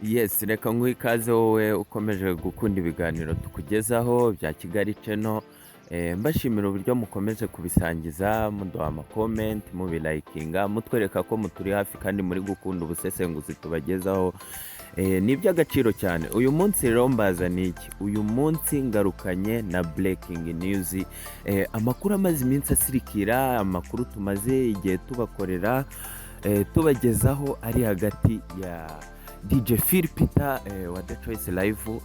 Yes, reka nguhe ikaze wowe ukomeje gukunda ibiganiro tukugezaho bya Kigali Channel. Mbashimira uburyo mukomeje kubisangiza muduha amakomenti mubirayikinga mutwereka ko muturi hafi kandi muri gukunda ubusesenguzi tubagezaho. Ni iby'agaciro cyane. Uyu munsi rero mbazaniye iki? Uyu munsi ngarukanye na breaking news. Amakuru amaze iminsi asirikira, amakuru tumaze igihe tubakorera, tubagezaho ari hagati ya DJ Philipita wa The Choice Live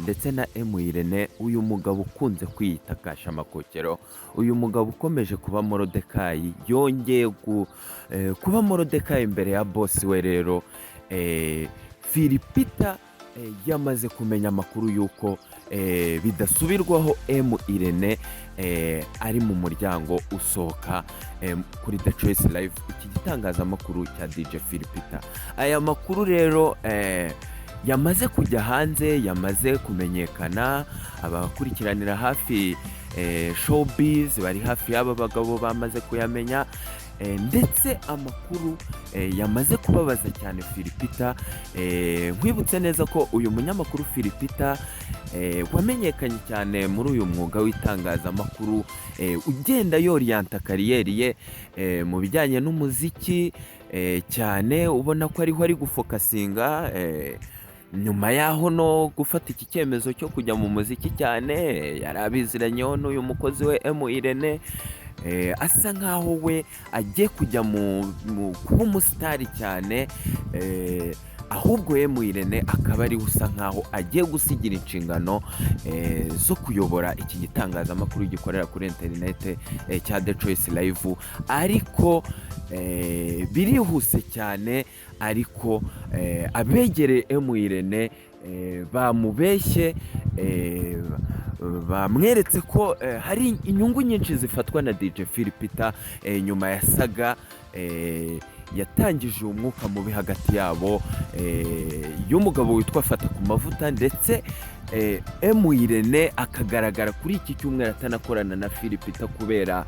ndetse na M Irene, uyu mugabo ukunze kwiyita Kashamakokero, uyu mugabo ukomeje kuba Morodekayi, yongeye kuba Morodekayi imbere ya boss we. Rero Philipita yamaze kumenya amakuru yuko bidasubirwaho M Irene ari mu muryango usohoka kuri The Choice Live, iki gitangazamakuru cya DJ Philipita. Aya makuru rero yamaze kujya hanze, yamaze kumenyekana, abakurikiranira hafi showbiz bari hafi y'aba bagabo bamaze kuyamenya, ndetse amakuru yamaze kubabaza cyane Philipita. Nkwibutse neza ko uyu munyamakuru Philipita wamenyekanye cyane muri uyu mwuga w'itangazamakuru, ugenda yoriyanta kariyeri ye mu bijyanye n'umuziki cyane, ubona ko ariho ari gufokasinga nyuma yaho no gufata iki cyemezo cyo kujya mu muziki cyane. Yari abiziranyeho n'uyu mukozi we M Irene, asa nkaho we agiye kujya mu kuba umusitari cyane, ahubwo M Irene akaba ari usa nkaho agiye gusigira inshingano zo kuyobora iki gitangazamakuru gikorera kuri interinete cya The Choice Live. Ariko birihuse cyane, ariko abegereye M Irene bamubeshye, bamweretse ko hari inyungu nyinshi zifatwa na DJ Philipita nyuma ya saga yatangije umwuka mubi hagati yabo, y'umugabo witwa Fata ku mavuta, ndetse M Irene akagaragara kuri iki cyumweru atanakorana na Philipita kubera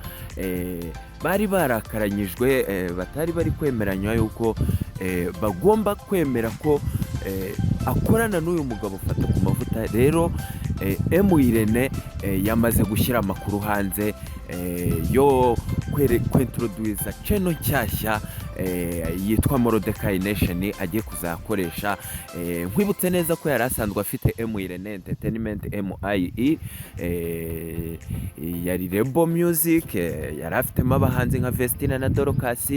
bari barakaranyijwe, batari bari kwemeranywa yuko bagomba kwemera ko akorana n'uyu mugabo Fata ku mavuta. Rero M Irene yamaze gushyira amakuru hanze yo kwintroduza channel nshyashya yitwa Morodekayi Nation agiye kuzakoresha. Nkwibutse neza ko yari asanzwe afite M Irene Entertainment MIE, yari Rebo Music, yari afitemo abahanzi nka Vestina na Dorcas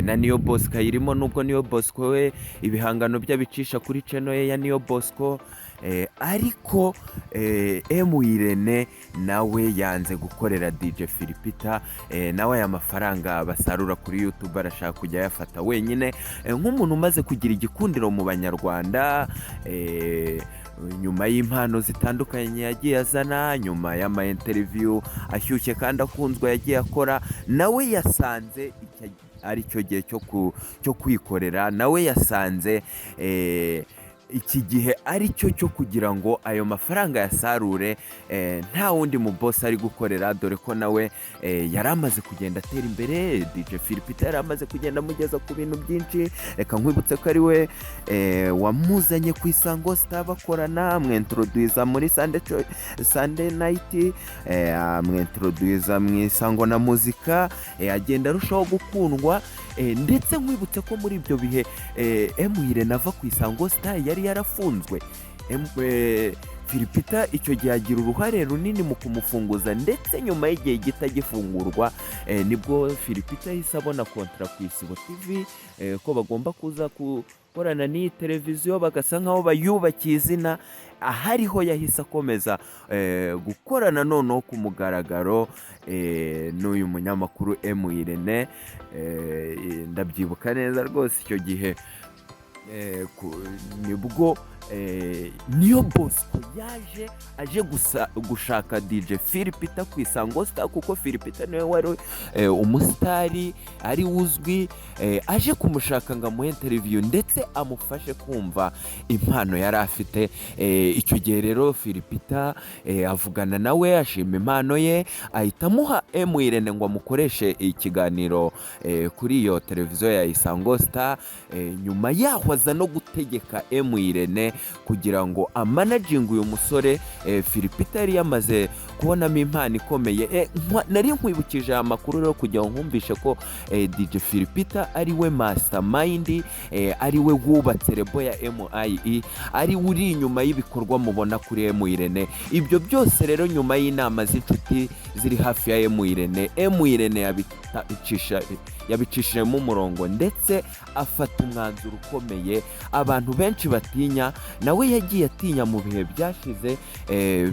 na Niyo Bosco irimo, nubwo Niyo Bosco we ibihangano by'abicisha kuri channel ye ya Niyo Bosco. Ariko M Irene nawe yanze gukorera DJ Philipita, nawe aya mafaranga basarura kuri YouTube arashaka kujya yafata wenyine, nk'umuntu umaze kugira igikundiro mu banyarwanda, nyuma y'impano zitandukanye yagiye azana, nyuma y'ama interview ashyushye kandi akunzwe yagiye akora. Nawe yasanze ari cyo gihe cyo kwikorera, nawe yasanze iki gihe ari cyo kugira ngo ayo mafaranga yasarure nta wundi mu boss ari gukorera, dore ko nawe yari amaze kugenda atera imbere. DJ Philipita yari amaze kugenda amugeza ku bintu byinshi. Reka nkwibutse ko ari we wamuzanye ku Isango Star bakorana, amwintroduza muri Sunday night, amwintroduza mu Isango na muzika, agenda arushaho gukundwa. Ndetse nkwibutse ko muri ibyo bihe M Irene ava ku Isango Star yari yarafunzwe. Philipita icyo gihe agira uruhare runini mu kumufunguza, ndetse nyuma y'igihe gitagifungurwa nibwo Philipita yahise abona kontra ku Isibo TV ko bagomba kuza gukorana n'iyi televiziyo, bagasa nkaho bayubakiye izina. Ahariho yahise akomeza gukorana noneho ku mugaragaro n'uyu munyamakuru M Irene. Ndabyibuka neza rwose icyo gihe nibwo niyo Bosco aje gushaka DJ Philipita ku Isango Star, kuko Philipita niwe wari umusitari ari uzwi, aje kumushaka ngo amuhe interview ndetse amufashe kumva impano yari afite. Icyo gihe rero Philipita avugana nawe, ashima impano ye, ahita amuha M Irene ngo amukoreshe ikiganiro kuri iyo televiziyo ya Isango Star. Nyuma yaho aza no gutegeka M Irene kugira ngo amanaginge uyu musore. Philipita yari yamaze kubonamo impano ikomeye. Nari nkwibukije aya makuru rero kugira ngo nkumvishe ko DJ Philipita ari we mastermind, ari we wubatse rebo ya MIE, ari uri inyuma y'ibikorwa mubona kuri M Irene. Ibyo byose rero nyuma y'inama z'inshuti ziri hafi ya M Irene, M Irene yabicishijemo umurongo ndetse afata umwanzuro ukomeye abantu benshi batinya. Nawe yagiye atinya mu bihe byashize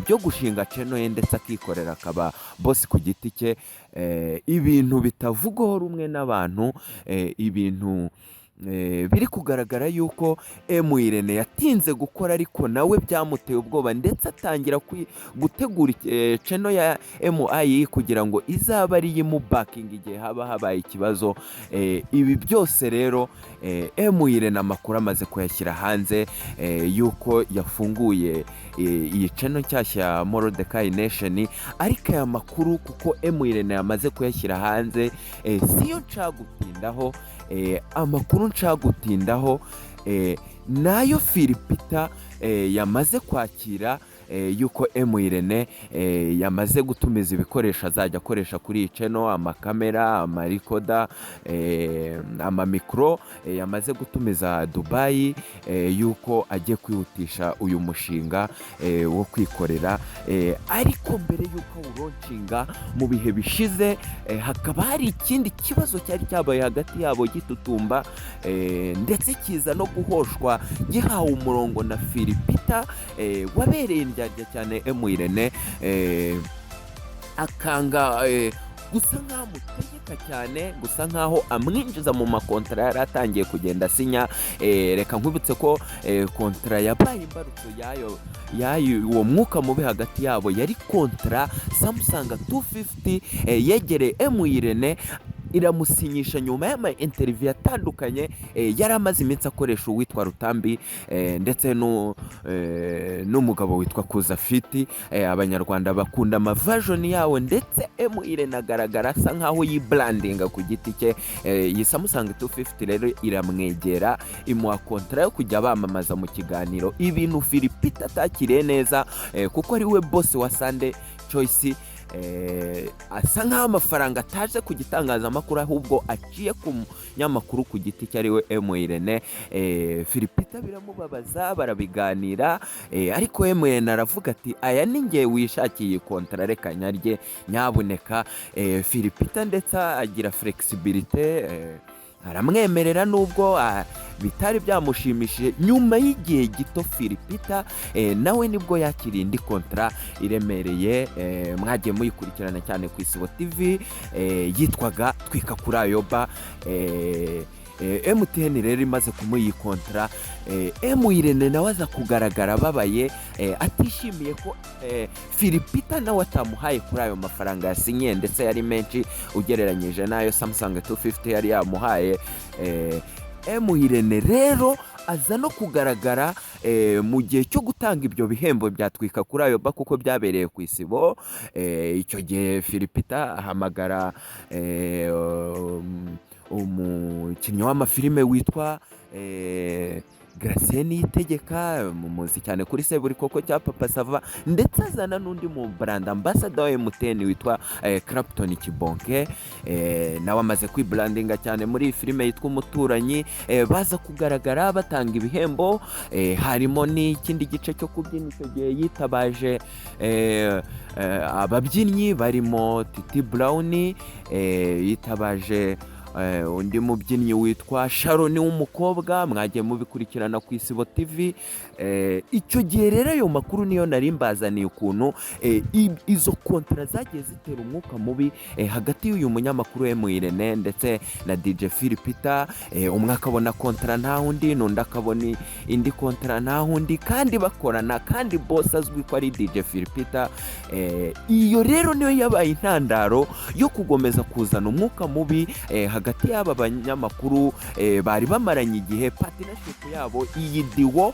byo gushinga channel ye ndetse akikorera akaba boss ku giti cye. Ibintu bitavugwaho rumwe n'abantu, ibintu biri kugaragara yuko M Irene yatinze gukora, ariko nawe byamuteye ubwoba ndetse atangira gutegura channel ya MIE kugira ngo izaba ari yimu backing igihe haba habaye ikibazo. Ibi byose rero M Irene amakuru amaze kuyashyira hanze yuko yafunguye iyi channel nshyashya ya Mordecai Nation. Ariko aya makuru kuko M Irene yamaze kuyashyira hanze, siyo ncagutindaho. Amakuru ncagutindaho nayo Philipita yamaze kwakira yuko M Irene yamaze gutumiza ibikoresho azajya akoresha kuri iyi channel, amakamera, amarikoda, amamikro, yamaze gutumiza Dubai, yuko agiye kwihutisha uyu mushinga wo kwikorera. Ariko mbere yuko uroncinga mu bihe bishize, hakaba hari ikindi kibazo cyari cyabaye hagati yabo gitutumba, ndetse kiza no guhoshwa gihawe umurongo na Philipita wabereye indyarya cyane M Irene, akanga gusa nkaho amutegeka cyane, gusa nkaho amwinjiza mu makontra yari atangiye kugenda asinya. Reka nkwibutse ko kontra yabaye imbarutso yayo uwo mwuka mubi hagati yabo yari kontra Samsung 250 yegereye M Irene, iramusinyisha nyuma y'ama interview atandukanye yari amaze iminsi akoresha uwitwa Rutambi ndetse n'umugabo witwa Kuza Fiti. Abanyarwanda bakunda amaversion yawo, ndetse M Irene agaragara asa nkaho yibrandinga ku giti cye. Iyi Samsung 250 rero iramwegera, imuha kontra yo kujya bamamaza mu kiganiro, ibintu Philipita atakiriye neza kuko ari we boss wa Sunday Choice. Asa nkaho amafaranga ataje ku gitangazamakuru ahubwo aciye ku nyamakuru ku giti cye ari we M Irene. Philipita biramubabaza, barabiganira, ariko M Irene aravuga ati aya ni ngiye wishakiye kontra, reka nyarye nyabuneka. Philipita ndetse agira flexibility, aramwemerera nubwo bitari byamushimishije. Nyuma y'igihe gito Philipita nawe nibwo yakiriye indi kontra iremereye, mwagiye muyikurikirana cyane ku Isibo TV, yitwaga Twika kuri Ayoba. MTN rero imaze kumuha kontra. M Irene nawe aza kugaragara ababaye, atishimiye ko Philipita nawe atamuhaye kuri ayo mafaranga yasinye, ndetse yari menshi ugereranyije nayo Samsung 250 yari yamuhaye. M Irene rero aza no kugaragara mu gihe cyo gutanga ibyo bihembo byatwika kuri Ayoba kuko byabereye ku Isibo. Icyo gihe Philipita ahamagara umukinnyi w'amafilime witwa Gracien Niyitegeka, muzi cyane kuri Seburi koko cya Papa Sava, ndetse azana n'undi mu brand ambassador wa MTN witwa Clapton Kibonke. Nawe amaze kwibrandinga cyane muri filime yitwa Umuturanyi. Baza kugaragara batanga ibihembo, harimo n'ikindi gice cyo kubyina. Icyo gihe yitabaje ababyinnyi barimo Titi Brown, yitabaje undi mubyinnyi witwa Sharon w'umukobwa, mwagiye mubikurikirana ku Isibo TV. Icyo gihe rero ayo makuru niyo nari mbazaniye ukuntu izo kontra zagiye zitera umwuka mubi hagati y'uyu munyamakuru M Irene ndetse na DJ Philipita. Umwe akabona kontra nta wundi, n'undi akabona indi kontra nta wundi, kandi bakorana, kandi boss azwi ko ari DJ Philipita. Iyo rero niyo yabaye intandaro yo kugomeza kuzana umwuka mubi hagati y'aba banyamakuru bari bamaranye igihe. Partnership yabo iyi diwo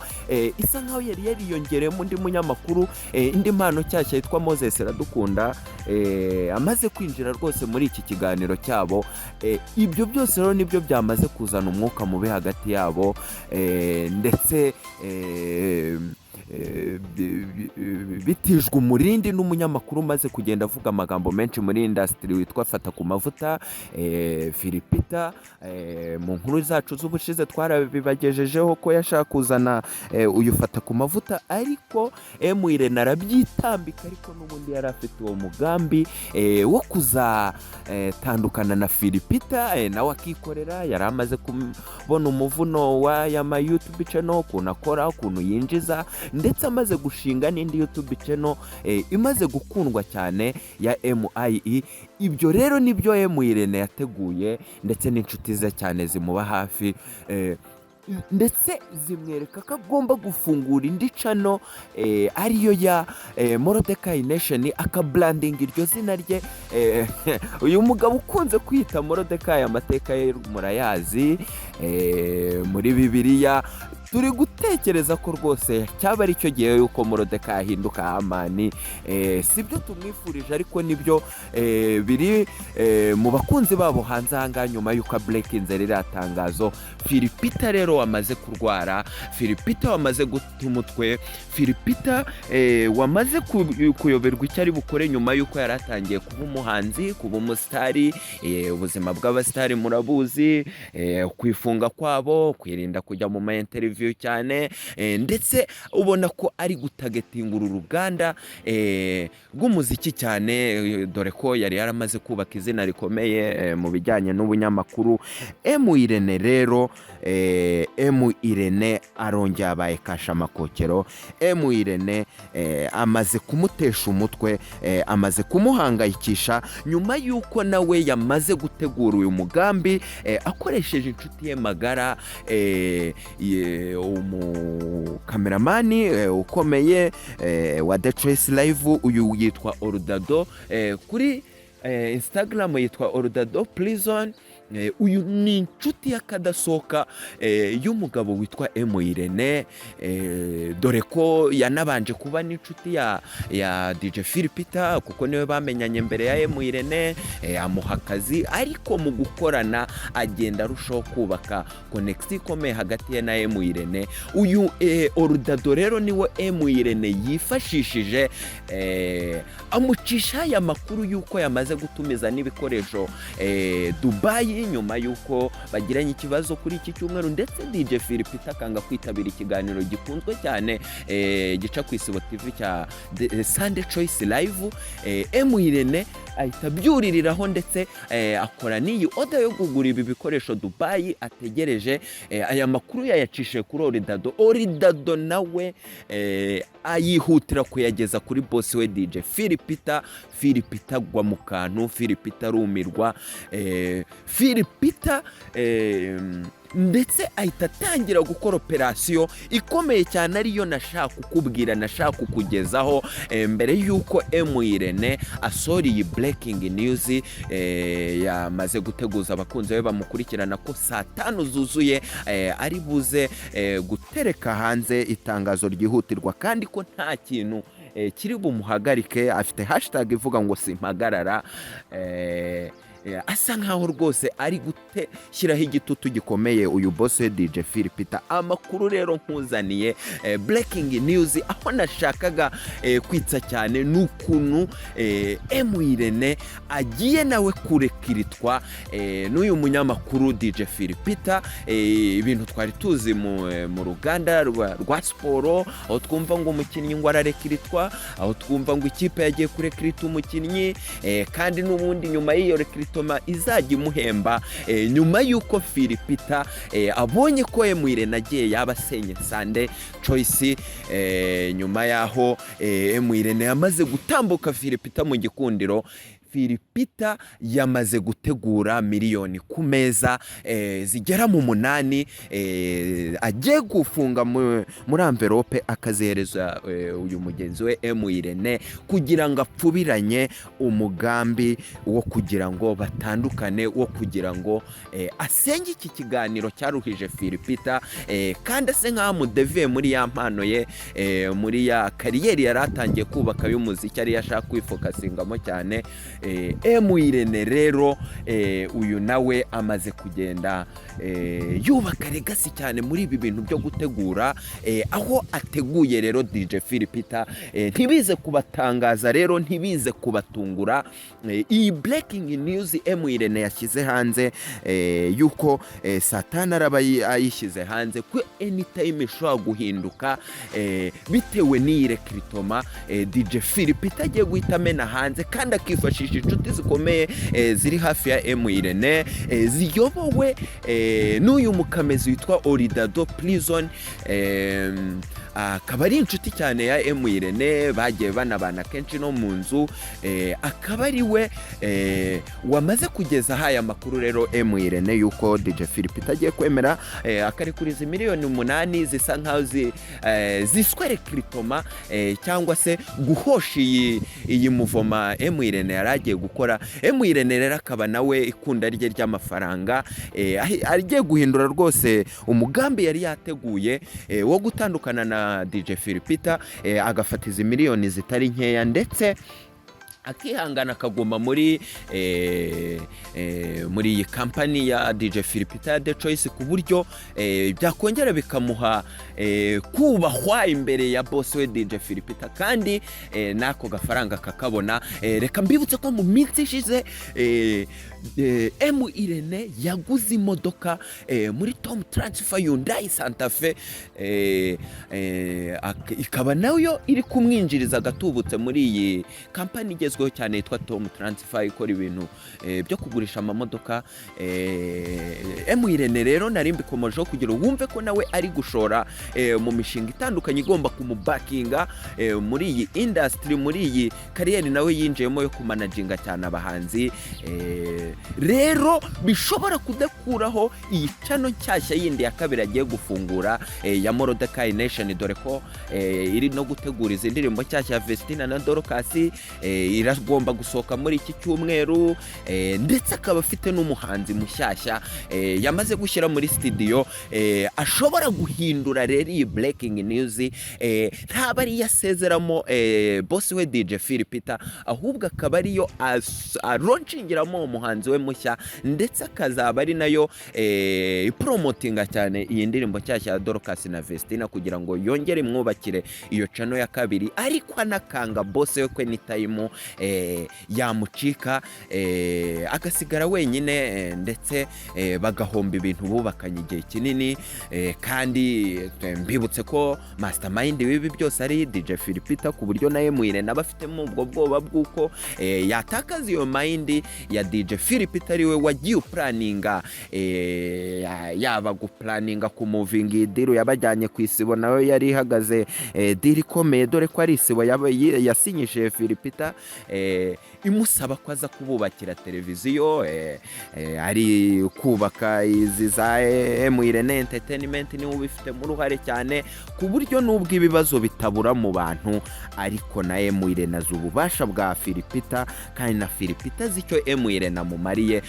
isa nkaho yari yariyongereyemo undi munyamakuru, indi mpano cyashya yitwa Moses Iradukunda, amaze kwinjira rwose muri iki kiganiro cyabo. Ibyo byose rero nibyo byamaze kuzana umwuka mubi hagati yabo, ndetse bitijwe umurindi n'umunyamakuru umaze kugenda avuga amagambo menshi muri industry witwa Fata ku Mavuta Philipita. Mu nkuru zacu z'ubushize twarabibagejejeho ko yashaka kuzana uyu Fata ku Mavuta, ariko M Irene arabyitambika, ariko n'ubundi yari afite uwo mugambi wo kuzatandukana na Philipita, nawe akikorera. Yari amaze kubona umuvuno wa ya YouTube channel, ukuntu akora, ukuntu yinjiza, ndetse amaze gushinga n'indi YouTube channel imaze gukundwa cyane ya MIE. Ibyo rero nibyo M Irene yateguye, ndetse n'inshuti ze cyane zimuba hafi, ndetse zimwereka ko agomba gufungura indi channel ariyo ya Mordecai Nation, akabranding iryo zina rye. Uyu mugabo ukunze kwita Mordecai, amateka ye murayazi, muri Bibiliya. Turi gutekereza ko rwose cyaba ari cyo gihe yuko Mordecai ahinduka Hamani. Sibyo tumwifurije, ariko nibyo biri mu bakunzi babo hanze aha nyuma yuko breakinze ririya tangazo. Philipita rero wamaze kurwara, Philipita wamaze guta umutwe, Philipita wamaze kuyoberwa icyo ari bukore nyuma yuko yari atangiye kuba umuhanzi, kuba umusitari. Ubuzima bw'abasitari murabuzi, kwifunga kwabo, kwirinda kujya mu ma interview cyane, ndetse ubona ko ari gutagetinga uru ruganda rw'umuziki cyane, dore ko yari yaramaze kubaka izina rikomeye mu bijyanye n'ubunyamakuru. M Irene rero, M Irene arongeye abaye kasha makokero. M Irene amaze kumutesha umutwe, amaze kumuhangayikisha, nyuma yuko nawe yamaze gutegura uyu mugambi akoresheje inshuti ye magara, umukameramani ukomeye wa The Choice Live, uyu yitwa Orudado, kuri Instagram yitwa Orudado Prison. Uyu ni inshuti y'akadasohoka y'umugabo witwa M Irene, dore ko yanabanje kuba n'inshuti ya DJ Philipita, kuko niwe bamenyanye mbere ya M Irene. Amuha akazi, ariko mu gukorana agenda arushaho kubaka connection ikomeye hagati ye na M Irene. Uyu Orudado rero niwe M Irene yifashishije amucisha aya makuru yuko yamaze gutumiza n'ibikoresho Dubai, nyuma yuko bagiranye ikibazo kuri iki cyumweru, ndetse DJ Philipita akanga kwitabira ikiganiro gikunzwe cyane gica ku Isibo TV cya Sunday Choice Live. M Irene ahita byuririraho, ndetse akora n'iyi order yo kugura ibi bikoresho Dubai ategereje. Aya makuru yayacishe kuri Orudado. Orudado nawe ayihutira kuyageza kuri boss we DJ Philipita. Philipita gwa mu kantu, Philipita arumirwa, Philipita ndetse ahita atangira gukora operasiyo ikomeye cyane, ariyo nashaka kukubwira, nashaka kukugezaho mbere yuko M Irene asori iyi breaking news. Yamaze guteguza abakunzi be bamukurikirana ko saa 5 zuzuye ari buze gutereka hanze itangazo ryihutirwa, kandi ko nta kintu kiri bumuhagarike. Afite hashtag ivuga ngo simpagarara. Asa nkaho rwose ari gushyiraho igitutu gikomeye uyu boss we DJ Philipita. Amakuru rero nkuzaniye breaking news, aho nashakaga kwitsa cyane n'ukuntu M Irene agiye nawe kurekiritwa n'uyu munyamakuru DJ Philipita. Ibintu twari tuzi mu ruganda rwa siporo, aho twumva ngo umukinnyi ngo ararekiritwa, aho twumva ngo ikipe yagiye kurekirita umukinnyi, kandi n'ubundi nyuma y'iyo rekiritwa kiritoma izajya imuhemba nyuma y'uko Philipita abonye ko M Irene agiye yaba asenye Sunday Choice. Nyuma y'aho M Irene yamaze gutambuka Philipita mu gikundiro, Philipita yamaze gutegura miliyoni ku meza zigera mu 8 agiye gufunga muri envelope akazihereza uyu mugenzi we M Irene kugira ngo apfubiranye umugambi wo kugira ngo batandukane, wo kugira ngo asenge iki kiganiro cyaruhije Philipita kandi ase nka mudeviye muri ya mpano ye, muri ya kariyeri yaratangiye kubaka y'umuziki yari yashaka kwifokasingamo cyane. M Irene rero uyu nawe amaze kugenda yubaka legacy cyane muri ibi bintu byo gutegura, aho ateguye rero DJ Philipita ntibize kubatangaza rero, ntibize kubatungura. Iyi breaking news M Irene yashyize hanze yuko Satana araba ayishyize hanze ko anytime ishobora guhinduka bitewe n'iyi rekritoma DJ Philipita agiye guhita amena hanze kandi akifashisha inshuti zikomeye ziri hafi ya M Irene ziyobowe n'uyu mukamezi witwa Oridado Prison. Akaba ari inshuti cyane ya M Irene, bagiye banabana kenshi no mu nzu. Akaba ari we wamaze kugeza haya makuru rero M Irene yuko DJ Philipita agiye kwemera akarekuriza miliyoni 8 zisa nkaho ziswere kritoma cyangwa se guhosha iyi muvoma M Irene yaragiye gukora. M Irene rero akaba nawe ikunda rye ry'amafaranga, agiye guhindura rwose umugambi yari yateguye wo gutandukana na DJ Philipita, agafatiza miliyoni zitari nkeya ndetse akihangana akaguma muri iyi kampani ya DJ Philipita The Choice, ku buryo byakongera bikamuha kubahwa imbere ya boss we DJ Philipita kandi nako gafaranga kakabona. Reka mbibutse ko mu minsi ishize M Irene yaguze imodoka muri Tom Transfer Hyundai Santa Fe, ikaba nayo iri kumwinjiriza agatubutse muri iyi kampani igezweho cyane yitwa Tom Transfer ikora ibintu byo kugurisha amamodoka. M Irene rero nari mbikomojeho kugira wumve ko nawe ari gushora mu mishinga itandukanye igomba kumubakinga muri iyi industry, muri iyi kariyeri nawe yinjiyemo yo kumanaginga cyane abahanzi. Rero bishobora kudakuraho iyi channel nshyashya yindi ya kabiri agiye gufungura ya Mordecai Nation, dore ko iri no gutegura izi ndirimbo nshyashya ya Vestina na Dorcas iragomba gusohoka muri iki cyumweru, ndetse akaba afite n'umuhanzi mushyashya yamaze gushyira muri studio ashobora guhindura rero iyi breaking news. Ntaba ari yasezeramo boss we DJ Philipita, ahubwo akaba ariyo launchingiramo umuhanzi we mushya, ndetse akazaba ari nayo promotinga cyane iyi ndirimbo nshyashya ya Dorcas na Vestina kugira ngo yongere mwubakire iyo channel ya kabiri. Ariko anakanga boss we ko anytime yamucika agasigara wenyine, ndetse bagahomba ibintu bubakanye igihe kinini. Kandi mbibutse ko mastermind w'ibi byose ari DJ Philipita, ku buryo naye M Irene abafitemo ubwo bwoba bw'uko yatakaza iyo mind ya DJ Philipita ariwe wagiye planninga, yaba guplaninga ku moving deal yabajyanye ku isibo nawe yari ihagaze deal ikomeye, dore ko ari isibo yasinyishije Philipita imusaba ko aza kububakira televiziyo, ari kubaka izi za M Irene Entertainment niwe ubifitemo uruhare cyane, ku buryo n'ubwo ibibazo bitabura mu bantu ariko na M Irene azububasha bwa Philipita kandi na Philipita zicyo M Irene amumariye,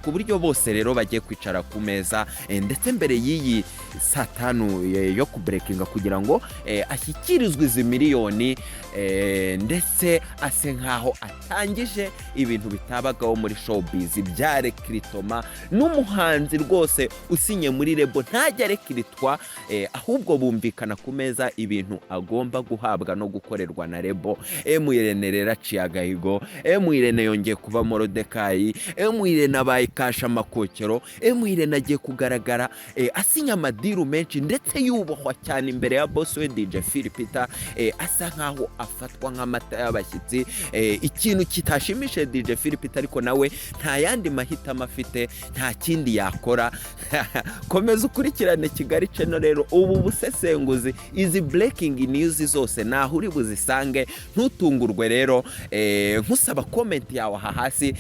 ku buryo bose rero bagiye kwicara ku meza ndetse mbere y'iyi satanu yo kubreakinga kugira ngo ashyikirizwe izi miliyoni, ndetse ase nkaho atangije ibintu bitabagaho muri showbiz bya rekritoma. N'umuhanzi rwose usinye muri lebo ntajya rekritwa, ahubwo bumvikana ku meza ibintu agomba guhabwa no gukorerwa na lebo. M Irene rero aciye agahigo, M Irene yongeye kuba Mordecai, M Irene abaye kasha amakokero, M Irene agiye kugaragara asinya amadiru menshi ndetse yubahwa cyane imbere ya boss we DJ Philipita, asa nkaho afatwa nk'amata y'abashyitsi. ikintu kitashimishije DJ Philip ariko nawe nta yandi mahitamo afite, nta kindi yakora. Komeza ukurikirane Kigali Channel rero, ubu busesenguzi, izi breaking news zose naho uri buzisange, ntutungurwe rero. Nkusaba comment yawe aha hasi,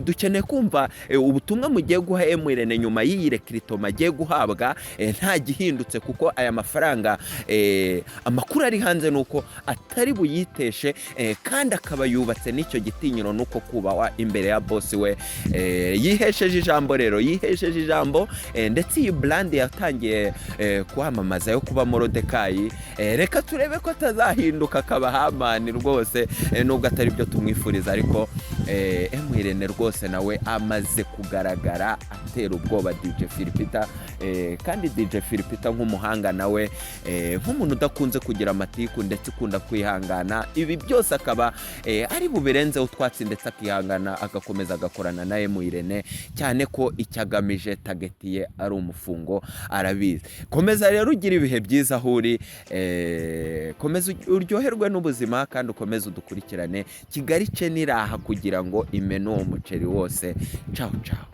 dukeneye kumva ubutumwa mugiye guha M Irene nyuma y'iyi rekritoma agiye guhabwa, nta gihindutse kuko aya mafaranga amakuru ari hanze nuko atari buyiteshe, kandi akaba yubatse n'icyo gitinyiro nuko kubawa imbere ya boss we. Yihesheje ijambo rero, yihesheje ijambo, ndetse iyi brand yatangiye kwamamaza yo kuba Morodekayi. Reka turebe ko atazahinduka akaba Hamani rwose, nubwo atari byo tumwifuriza, ariko M Irene rwose nawe amaze kugaragara atera ubwoba DJ Philipita. Kandi DJ Philipita nk'umuhanga nawe, nk'umuntu udakunze kugira amatiku ndetse ukunda kwihangana, ibi byose akaba ari bubirenzeho utwatsi ndetse akihangana agakomeza agakorana na M Irene, cyane ko icyagamije tagetiye ari umufungo arabizi. Komeza rero ugira ibihe byiza aho uri, komeza uryoherwe n'ubuzima kandi ukomeze udukurikirane. Kigali Channel aha kugira ngo imene uwo muceri wose. Ciao ciao.